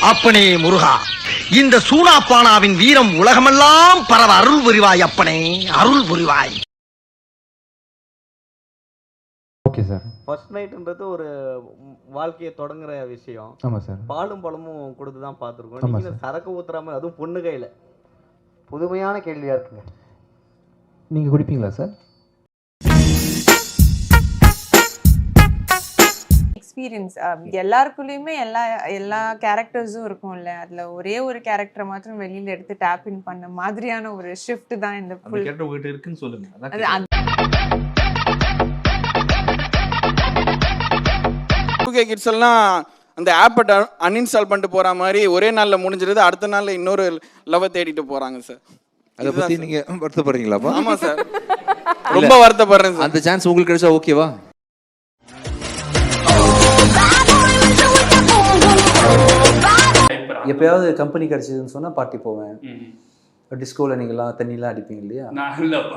அப்பனே முருகா, இந்த சூனாப்பானாவின் வீரம் உலகமெல்லாம் பரவ அருள் புரிவாய் அப்பனே, அருள் புரிவாய். Okay sir. ஃபர்ஸ்ட் நைட்ன்றது ஒரு வாழ்க்கையை தொடங்குற விஷயம். ஆமாம் சார். பாலும் பழமும் கொடுத்து தான் பார்த்துருக்கோம். நீங்கள் சரக்கு ஊத்துறாம, அதுவும் பொண்ணு கையில். புதுமையான கேள்வியாக இருக்குங்க. நீங்கள் குடிப்பீங்களா சார்? எக்ஸ்பீரியன்ஸ் எல்லாருக்குள்ளேயுமே எல்லா கேரக்டர்ஸும் இருக்கும்ல, அதில் ஒரே ஒரு கேரக்டரை மாத்திரம் வெளியில் எடுத்து டேப் இன் பண்ண மாதிரியான ஒரு ஷிஃப்ட் தான் இந்த ஃபுல் கேரக்டர் உங்ககிட்ட இருக்குன்னு சொல்லுங்க. கிட்ஸ் எல்லாம் அந்த ஆப்பை அன்இன்ஸ்டால் பண்ணிட்டு போற மாதிரி ஒரே நாளில் முடிஞ்சிருது, அடுத்த நாளில் இன்னொரு லவ்வை தேடிட்டு போறாங்க சார். அதை பற்றி நீங்கள் வருத்தப்படுறீங்களாப்பா? ஆமாம் சார், ரொம்ப வருத்தப்படுறேன் சார். அந்த சான்ஸ் உங்களுக்கு கிடைச்சா ஓகேவா? எப்பயாவது கம்பெனி கிடைச்சதுன்னு சொன்னா பார்ட்டி போவேன். டிஸ்கோவில் நீங்களாம் தண்ணிலாம் அடிப்பீங்க இல்லையா?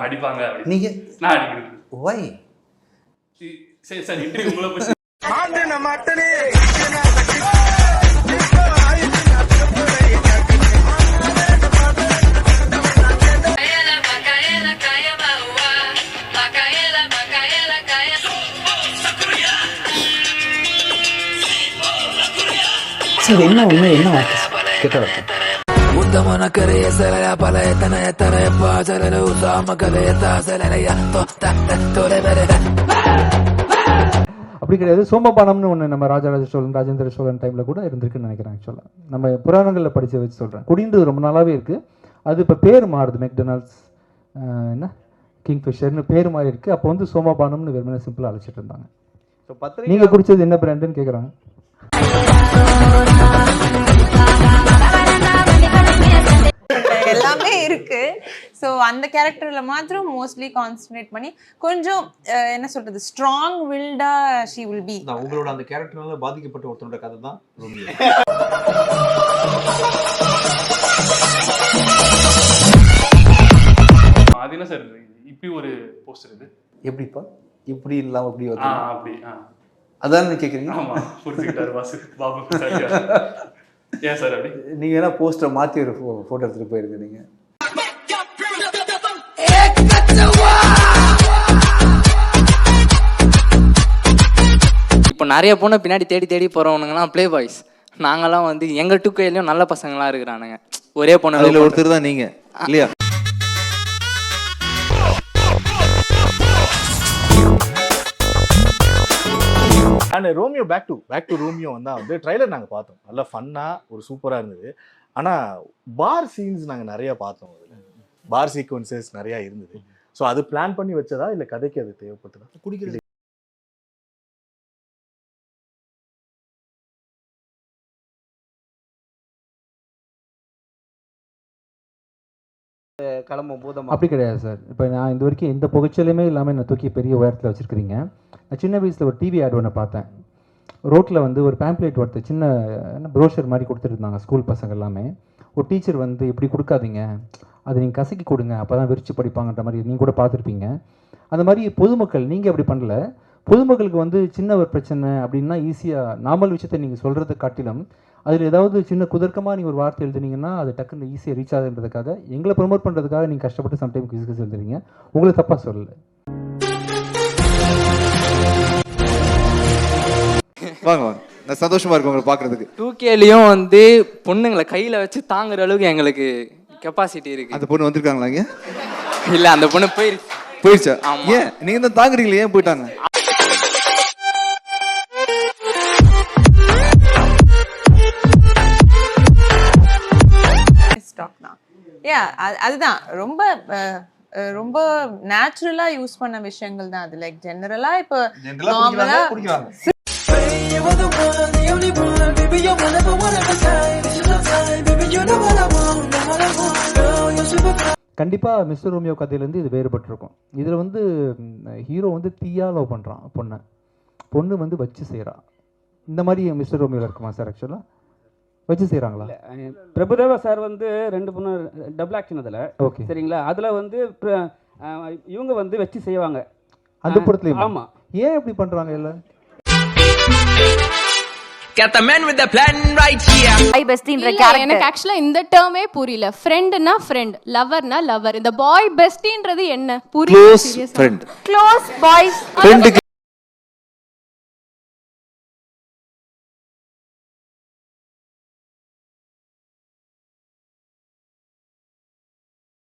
அடிப்பாங்க. நீங்கள் நான் அடிக்கிறது. ஒய்? சரி சார், இன்டர்வியூ உங்களை பற்றி என்ன உண்மை என்ன கேட்ட வார்த்தை? அப்படி கிடையாது. சோமபானம்னு ஒன்று நம்ம ராஜராஜ சோழன் ராஜேந்திர சோழன் டைமில் கூட இருந்திருக்குன்னு நினைக்கிறேன். ஆக்சுவலாக நம்ம புராணங்களில் படித்து வச்சு சொல்கிறேன். குடின்றது ரொம்ப நாளாகவே இருக்குது. அது இப்போ பேர் மாறுது. மெக்டொனால்ட்ஸ் என்ன கிங்ஃபிஷர்னு பேர் மாறி இருக்குது. அப்போ வந்து சோமபானம்னு வெறுமனே சிம்பிளாக அழைச்சிட்டு இருந்தாங்க. நீங்கள் குடித்தது என்ன பிராண்டுன்னு கேட்குறாங்க. எல்லாமே இருக்கு. ஸோ அந்த கேரக்டர்ல மாத்திரம் மோஸ்ட்லி கான்சன்ட்ரேட் பண்ணி கொஞ்சம் என்ன சொல்றது, ஸ்ட்ராங் வில்டா ஷி வில் பி. உங்களோட அந்த கேரக்டர்னால பாதிக்கப்பட்ட ஒருத்தரோட கதை தான் ரோமியோ. அது என்ன சார் இப்படி ஒரு போஸ்டர் இது எப்படிப்பா இப்படி இல்லாமல் அப்படி வந்து அப்படி அதான் கேட்குறீங்க? ஆமாம், புரிஞ்சுக்கிட்டாரு வாசு பாபு. ஏன் சார் அப்படி? நீங்கள் வேணா போஸ்டரை மாற்றி ஒரு ஃபோட்டோ எடுத்துகிட்டு போயிருங்க. நீங்கள் இப்போ நிறைய பொண்ணை பின்னாடி தேடி தேடி போகிறவனுங்கலாம் ப்ளே பாய்ஸ். நாங்களாம் வந்து எங்கள் டூக்கையிலையும் நல்ல பசங்களாம் இருக்கிறானுங்க. ஒரே பொண்ணு அதில் ஒருத்தர் தான் நீங்கள் இல்லையா? And Romeo back to Romeo வந்து ட்ரைலர் நாங்கள் பார்த்தோம். நல்லா ஃபன்னாக ஒரு சூப்பராக இருந்தது. ஆனால் பார் சீன்ஸ் நாங்கள் நிறையா பார்த்தோம். அதில் பார் சீக்வன்சஸ் நிறையா இருந்தது. ஸோ அது பிளான் பண்ணி வச்சதா இல்லை கதைக்கு அது தேவைப்பட்டதா? குடிக்கிறது கிளம்பும் போது அப்படி கிடையாது சார். இப்போ நான் இந்த வரைக்கும் எந்த புகைச்சலுமே இல்லாமல் என்னை தூக்கி பெரிய உயரத்தில் வச்சுருக்கிறீங்க. நான் சின்ன வயசில் ஒரு டிவி ஆட் ஒன்று பார்த்தேன். ரோட்டில் வந்து ஒரு பேம்ப்ளேட் ஒருத்தர் சின்ன ப்ரோஷர் மாதிரி கொடுத்துருந்தாங்க ஸ்கூல் பசங்க எல்லாமே. ஒரு டீச்சர் வந்து இப்படி கொடுக்காதீங்க, அது நீங்கள் கசக்கி கொடுங்க, அப்போ தான் விரிச்சு படிப்பாங்கன்ற மாதிரி நீங்கள் கூட பார்த்துருப்பீங்க. அந்த மாதிரி பொதுமக்கள் நீங்கள் அப்படி பண்ணல. பொதுமக்களுக்கு வந்து சின்ன ஒரு பிரச்சனை அப்படின்னா ஈஸியாக நார்மல் விஷயத்தை நீங்கள் சொல்கிறத காட்டிலும் அதில் ஏதாவது சின்ன குதர்க்கமாக நீங்கள் ஒரு வார்த்தை எழுதுனீங்கன்னா அது டக்குன்னு ஈஸியாக ரீச் ஆகுன்றதுக்காக எங்களை ப்ரொமோட் பண்ணுறதுக்காக நீங்கள் கஷ்டப்பட்டு சம்டைம் கிஸ் எழுதுறீங்க. உங்களை தப்பாக சொல்லலை. வாங்க வாங்க, நான் சந்தோஷமா இருக்கு உங்களை பார்க்கறதுக்கு. 2Kலையும் வந்து பொண்ணுங்களை கையில் வச்சு தாங்குற அளவுக்கு எங்களுக்கு கெப்பாசிட்டி இருக்கு. அந்த பொண்ணு வந்திருக்காங்களா இங்கே? இல்லை, அந்த பொண்ணு போயிடுச்சா? ஏன் நீங்கள் தான் தாங்குறீங்களே, ஏன் போயிட்டாங்க? அதுதான் ரொம்ப ரொம்ப நேச்சுரலா யூஸ் பண்ண விஷயங்கள் தான் அது. லைக் ஜெனரலா இப்போ நார்மலா கண்டிப்பாக மிஸ்டர் ரோமியோ கதையிலேருந்து இது வேறுபட்டிருக்கும். இதில் வந்து ஹீரோ வந்து தீயா லவ் பண்ணுறான் பொண்ணு வந்து வச்சு செய்கிறா. இந்த மாதிரி மிஸ்டர் ரோமியோவில் இருக்குமா சார்? ஆக்சுவலாக வச்சு செய்கிறாங்களா? பிரபுதேவா சார் வந்து 2 பொண்ணு டபுள் ஆக்ஷன் அதில். ஓகே, சரிங்களா? அதில் வந்து இவங்க வந்து வச்சு செய்வாங்க அந்த படத்துலையும். ஆமாம். ஏன் இப்படி பண்ணுறாங்க? இல்லை Got the man with the plan right here. Boy பெஸ்டின்ற கேரக்டர் எனக்கு ஆக்சுவலா இந்த டேர்மே புரியல. ஃப்ரெண்ட்னா ஃப்ரெண்ட், லவர்னா லவர். இந்த பாய் பெஸ்டின்றது என்ன புரியல. Close friend. க்ளோஸ் பாய்ஸ் ஃப்ரெண்டுக்கு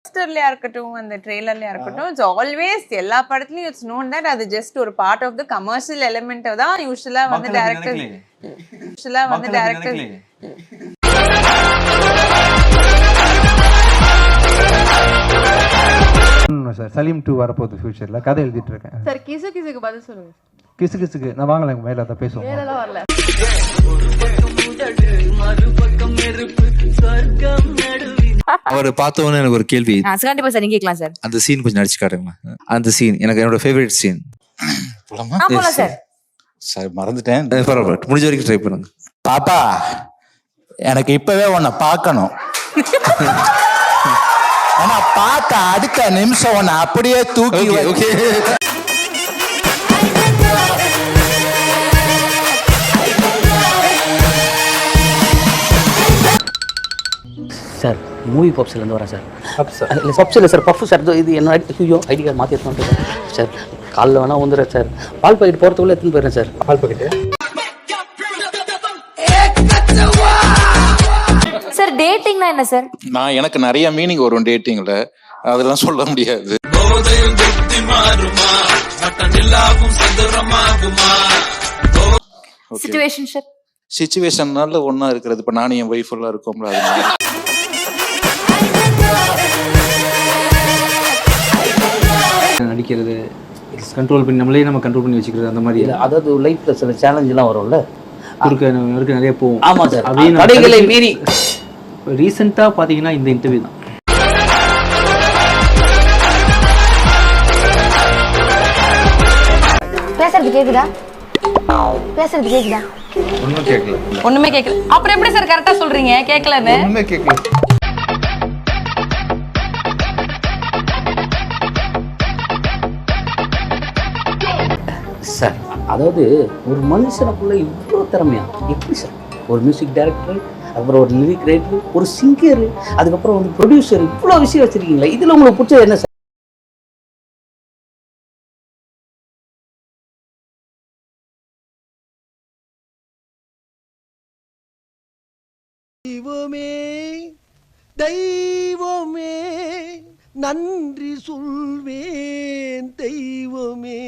போஸ்டர்லயா இருக்கட்டும் அந்த ட்ரெய்லர்லயா இருக்கட்டும் இட்ஸ் ஆல்வேஸ் எல்லா படத்துலயும் இட்ஸ் நோன் தட் அது ஜஸ்ட் ஒரு part of the commercial element தான் யூசுவலா வந்து டைரக்டர் சார் சலீம் 2 வரப்போகுது ஃபியூச்சரில் கதை எழுதிட்டு இருக்கேன் சார் கிசுக்கு பதில் சொல்லுங்க. கிசுக்கு நான் வாங்கல மேலே அதை பேசுவோம். வேறலாம் வரல. அவரை பார்த்தவொன்னே எனக்கு ஒரு கேள்வி. கண்டிப்பா சார் நீங்க கேட்கலாம் சார். அந்த சீன் கொஞ்சம் நடிச்சு காட்டுங்க. அந்த சீன் எனக்கு என்னோட ஃபேவரட் சீன். போலாம் சார். சார் மறந்துட்டேன். பரவாயில்ல, முடிஞ்ச வரைக்கும் ட்ரை பண்ணுங்க. பாப்பா எனக்கு இப்பவே உன்னை பார்க்கணும். ஆனா பார்த்த அடுத்த நிமிஷம் உன்னை அப்படியே தூக்கி ஓகே சார் மூவி பப்ஸ்லேருந்து வரேன் சார். இல்லை பப்ஸ் இல்லை சார், பஃப் சார். இது என்ன ஐயோ ஐடி கார்டு மாற்றி எடுத்துன்னு சார். காலைல வேணா வந்துடுறேன் சார். பால் பாக்கெட் போகிறதுக்குள்ளே எடுத்துன்னு போயிடுறேன் சார். பால் பாக்கெட்டு சார் டேட்டிங்னா என்ன சார்? நான் எனக்கு நிறைய மீனிங் வரும் டேட்டிங்ல, அதெல்லாம் சொல்ல முடியாது. சிச்சுவேஷன்ஷிப் சிச்சுவேஷன்னால ஒன்னா இருக்கிறது. இப்ப நானும் என் ஒய்ஃப் எல்லாம் இருக்கோம்ல, அதனால நடிக்கிறது கண்ட்ரோல் பண்ணி நம்ம கண்ட்ரோல் பண்ணி வச்சுக்கிறது அந்த மாதிரி. அதாவது லைஃப்பில் சில சேலஞ்செலாம் வரும்ல, குறுக்க நிறைய போகும். ஆமாம் சார், அப்படின்னு தடைகளை மீறி ரீசெண்டாக பார்த்தீங்கன்னா இந்த இன்டர்வியூ தான். பேசுறது கேக்குதா? பேசுறது கேக்குதா? ஒண்ணுமே கேட்கல. அப்புறம் எப்படி சார் கரெக்டா சொல்றீங்க கேட்கலன்னு? ஒண்ணுமே கேட்கல. சார் அதாவது ஒரு மனுஷனுக்குள்ள இவ்வளோ திறமையா எப்படி சார்? ஒரு மியூசிக் டைரக்டர், அப்புறம் ஒரு லிரிக் ரைட்டர், ஒரு சிங்கர், அதுக்கப்புறம் வந்து ப்ரொடியூசர், இவ்வளோ விஷயம் வச்சிருக்கீங்களா? இதில் உங்களுக்கு பிடிச்சது என்ன சார்? தெய்வமே தெய்வமே நன்றி சொல்வேன் தெய்வமே.